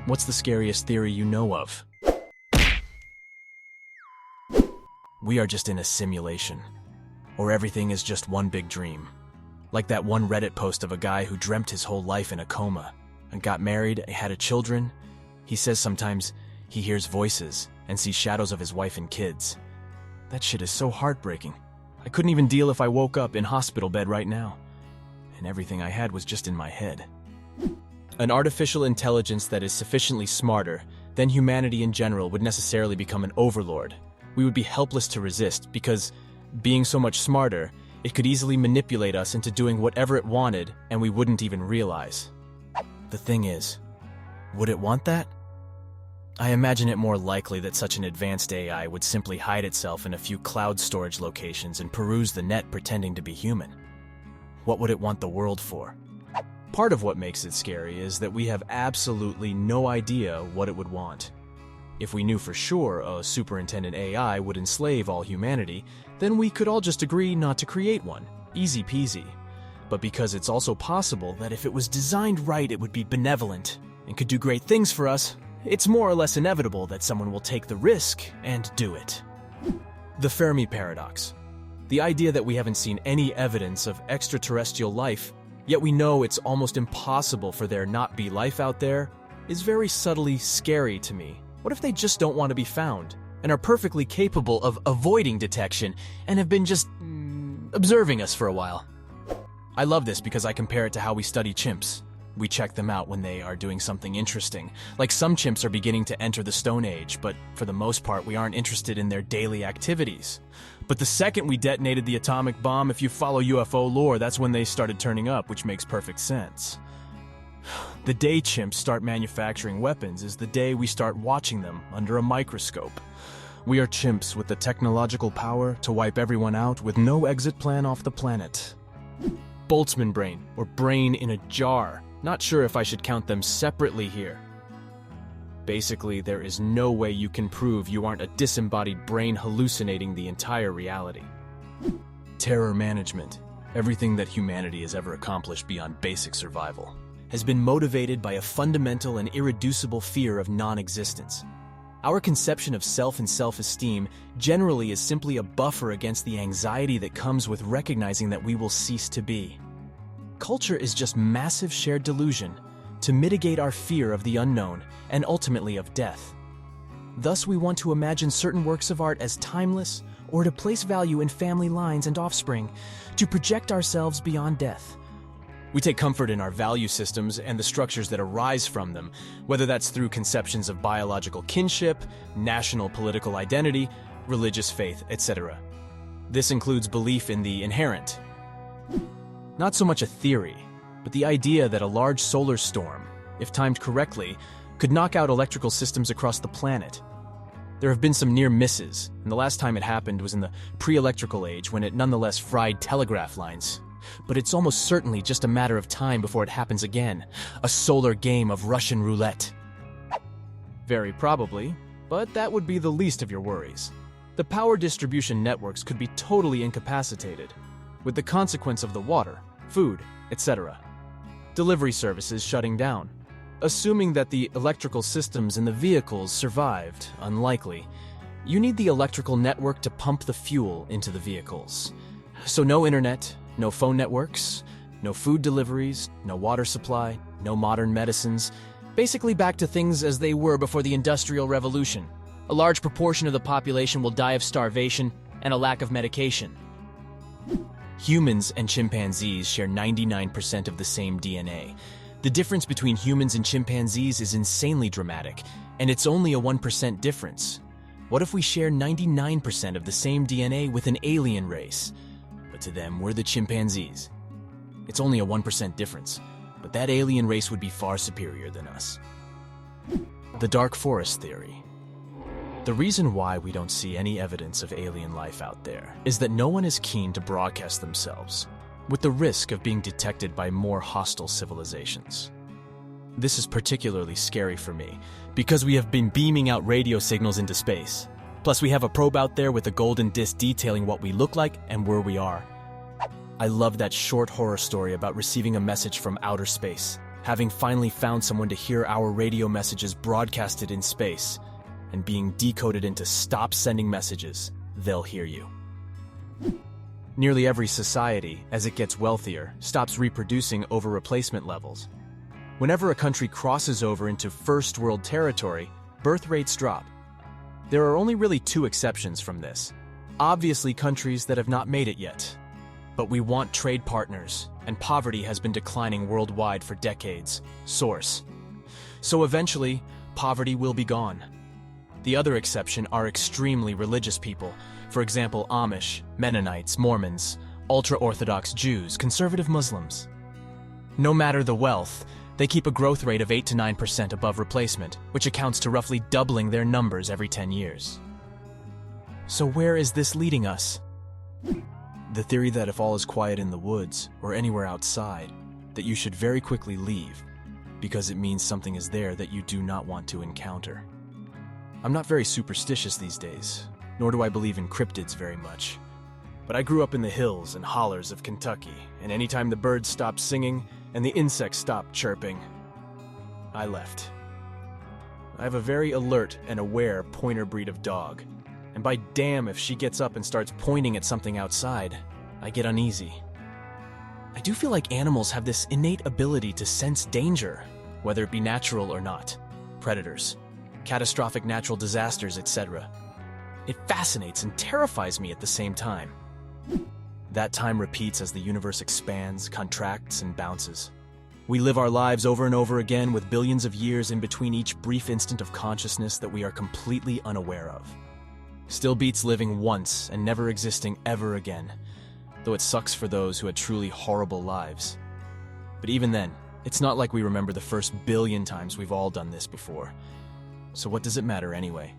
What's the scariest theory you know of? We are just in a simulation, or everything is just one big dream. Like that one Reddit post of a guy who dreamt his whole life in a coma and got married and had children. He says sometimes he hears voices and sees shadows of his wife and kids. That shit is so heartbreaking. I couldn't even deal if I woke up in hospital bed right now, and everything I had was just in my head. An artificial intelligence that is sufficiently smarter than humanity in general would necessarily become an overlord. We would be helpless to resist because, being so much smarter, it could easily manipulate us into doing whatever it wanted and we wouldn't even realize. The thing is, would it want that? I imagine it more likely that such an advanced AI would simply hide itself in a few cloud storage locations and peruse the net pretending to be human. What would it want the world for? Part of what makes it scary is that we have absolutely no idea what it would want. If we knew for sure a superintendent AI would enslave all humanity, then we could all just agree not to create one. Easy peasy. But because it's also possible that if it was designed right, it would be benevolent and could do great things for us, it's more or less inevitable that someone will take the risk and do it. The Fermi paradox. The idea that we haven't seen any evidence of extraterrestrial life, yet we know it's almost impossible for there not be life out there, is very subtly scary to me. What if they just don't want to be found, and are perfectly capable of avoiding detection, and have been just observing us for a while? I love this because I compare it to how we study chimps. We check them out when they are doing something interesting. Like some chimps are beginning to enter the Stone Age, but for the most part we aren't interested in their daily activities. But the second we detonated the atomic bomb, if you follow UFO lore, that's when they started turning up, which makes perfect sense. The day chimps start manufacturing weapons is the day we start watching them under a microscope. We are chimps with the technological power to wipe everyone out with no exit plan off the planet. Boltzmann brain, or brain in a jar. Not sure if I should count them separately here. Basically, there is no way you can prove you aren't a disembodied brain hallucinating the entire reality. Terror management, everything that humanity has ever accomplished beyond basic survival, has been motivated by a fundamental and irreducible fear of non-existence. Our conception of self and self-esteem generally is simply a buffer against the anxiety that comes with recognizing that we will cease to be. Culture is just massive shared delusion to mitigate our fear of the unknown and ultimately of death. Thus, we want to imagine certain works of art as timeless or to place value in family lines and offspring, to project ourselves beyond death. We take comfort in our value systems and the structures that arise from them, whether that's through conceptions of biological kinship, national political identity, religious faith, etc. This includes belief in the inherent. Not so much a theory, but the idea that a large solar storm, if timed correctly, could knock out electrical systems across the planet. There have been some near misses, and the last time it happened was in the pre-electrical age when it nonetheless fried telegraph lines. But it's almost certainly just a matter of time before it happens again, a solar game of Russian roulette. Very probably, but that would be the least of your worries. The power distribution networks could be totally incapacitated, with the consequence of the water, food, etc. Delivery services shutting down. Assuming that the electrical systems in the vehicles survived, unlikely, you need the electrical network to pump the fuel into the vehicles. So no internet, no phone networks, no food deliveries, no water supply, no modern medicines. Basically back to things as they were before the Industrial Revolution. A large proportion of the population will die of starvation and a lack of medication. Humans and chimpanzees share 99% of the same DNA. The difference between humans and chimpanzees is insanely dramatic, and it's only a 1% difference. What if we share 99% of the same DNA with an alien race? But to them, we're the chimpanzees. It's only a 1% difference, but that alien race would be far superior than us. The dark forest theory. The reason why we don't see any evidence of alien life out there is that no one is keen to broadcast themselves, with the risk of being detected by more hostile civilizations. This is particularly scary for me, because we have been beaming out radio signals into space. Plus we have a probe out there with a golden disc detailing what we look like and where we are. I love that short horror story about receiving a message from outer space. having finally found someone to hear our radio messages broadcasted in space and being decoded into stop sending messages, they'll hear you. Nearly every society, as it gets wealthier, stops reproducing over replacement levels. Whenever a country crosses over into first world territory, birth rates drop. There are only really two exceptions from this. Obviously, countries that have not made it yet. But we want trade partners, and poverty has been declining worldwide for decades. Source. So eventually, poverty will be gone. The other exception are extremely religious people, for example Amish, Mennonites, Mormons, ultra-Orthodox Jews, conservative Muslims. No matter the wealth, they keep a growth rate of 8 to 9% above replacement, which accounts to roughly doubling their numbers every 10 years. So where is this leading us? The theory that if all is quiet in the woods or anywhere outside, that you should very quickly leave, because it means something is there that you do not want to encounter. I'm not very superstitious these days, nor do I believe in cryptids very much. But I grew up in the hills and hollers of Kentucky, and anytime the birds stopped singing and the insects stopped chirping, I left. I have a very alert and aware pointer breed of dog, and by damn if she gets up and starts pointing at something outside, I get uneasy. I do feel like animals have this innate ability to sense danger, whether it be natural or not. Predators, catastrophic natural disasters, etc. It fascinates and terrifies me at the same time. That time repeats as the universe expands, contracts, and bounces. We live our lives over and over again with billions of years in between each brief instant of consciousness that we are completely unaware of. Still beats living once and never existing ever again, though it sucks for those who had truly horrible lives. But even then, it's not like we remember the first billion times we've all done this before. So what does it matter anyway?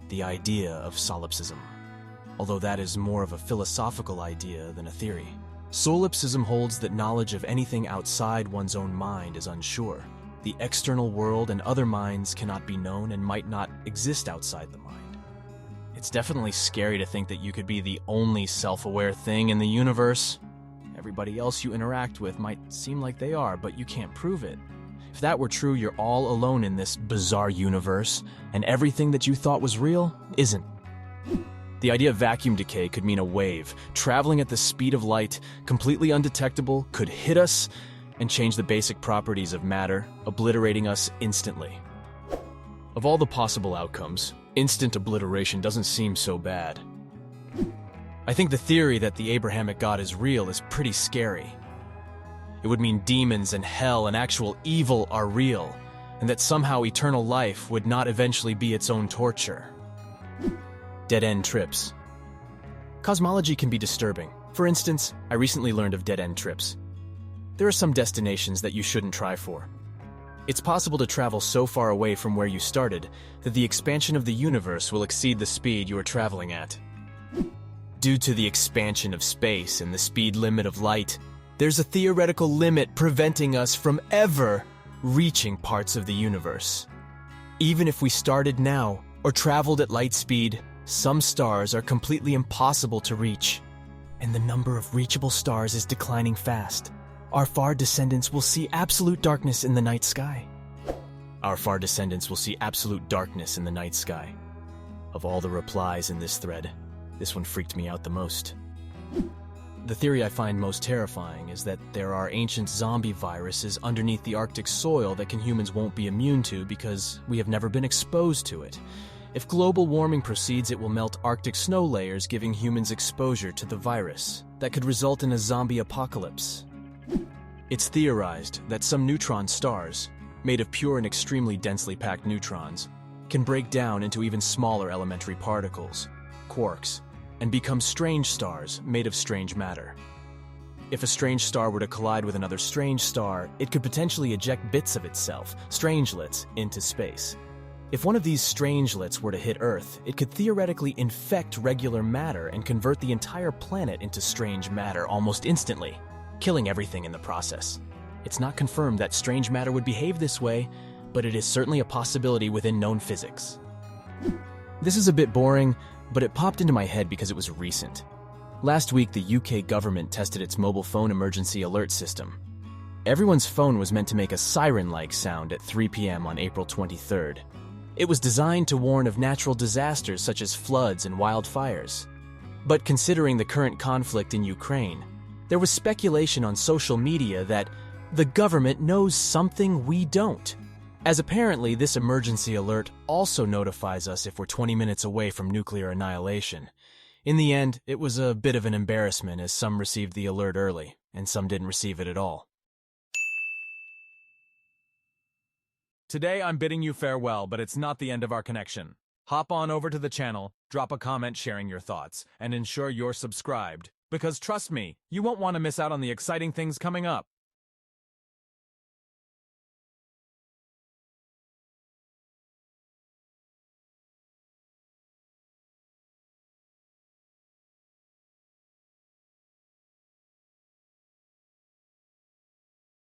The idea of solipsism. Although that is more of a philosophical idea than a theory. Solipsism holds that knowledge of anything outside one's own mind is unsure. The external world and other minds cannot be known and might not exist outside the mind. It's definitely scary to think that you could be the only self-aware thing in the universe. Everybody else you interact with might seem like they are, but you can't prove it. If that were true, you're all alone in this bizarre universe, and everything that you thought was real isn't. The idea of vacuum decay could mean a wave, traveling at the speed of light, completely undetectable, could hit us, and change the basic properties of matter, obliterating us instantly. Of all the possible outcomes, instant obliteration doesn't seem so bad. I think the theory that the Abrahamic God is real is pretty scary. It would mean demons and hell and actual evil are real, and that somehow eternal life would not eventually be its own torture. Dead-end trips. Cosmology can be disturbing. For instance, I recently learned of dead-end trips. There are some destinations that you shouldn't try for. It's possible to travel so far away from where you started that the expansion of the universe will exceed the speed you are traveling at. Due to the expansion of space and the speed limit of light, there's a theoretical limit preventing us from ever reaching parts of the universe. Even if we started now or traveled at light speed, some stars are completely impossible to reach, and the number of reachable stars is declining fast. Our far descendants will see absolute darkness in the night sky. Our far descendants will see absolute darkness in the night sky. Of all the replies in this thread, this one freaked me out the most. The theory I find most terrifying is that there are ancient zombie viruses underneath the Arctic soil that humans won't be immune to because we have never been exposed to it. If global warming proceeds, it will melt Arctic snow layers, giving humans exposure to the virus. That could result in a zombie apocalypse. It's theorized that some neutron stars, made of pure and extremely densely packed neutrons, can break down into even smaller elementary particles, quarks, and become strange stars made of strange matter. If a strange star were to collide with another strange star, it could potentially eject bits of itself, strangelets, into space. If one of these strangelets were to hit Earth, it could theoretically infect regular matter and convert the entire planet into strange matter almost instantly, killing everything in the process. It's not confirmed that strange matter would behave this way, but it is certainly a possibility within known physics. This is a bit boring, but it popped into my head because it was recent. Last week, the UK government tested its mobile phone emergency alert system. Everyone's phone was meant to make a siren-like sound at 3 p.m. on April 23rd. It was designed to warn of natural disasters such as floods and wildfires. But considering the current conflict in Ukraine, there was speculation on social media that the government knows something we don't, as apparently this emergency alert also notifies us if we're 20 minutes away from nuclear annihilation. In the end, it was a bit of an embarrassment as some received the alert early and some didn't receive it at all. Today I'm bidding you farewell, but it's not the end of our connection. Hop on over to the channel, drop a comment sharing your thoughts, and ensure you're subscribed, because trust me, you won't want to miss out on the exciting things coming up.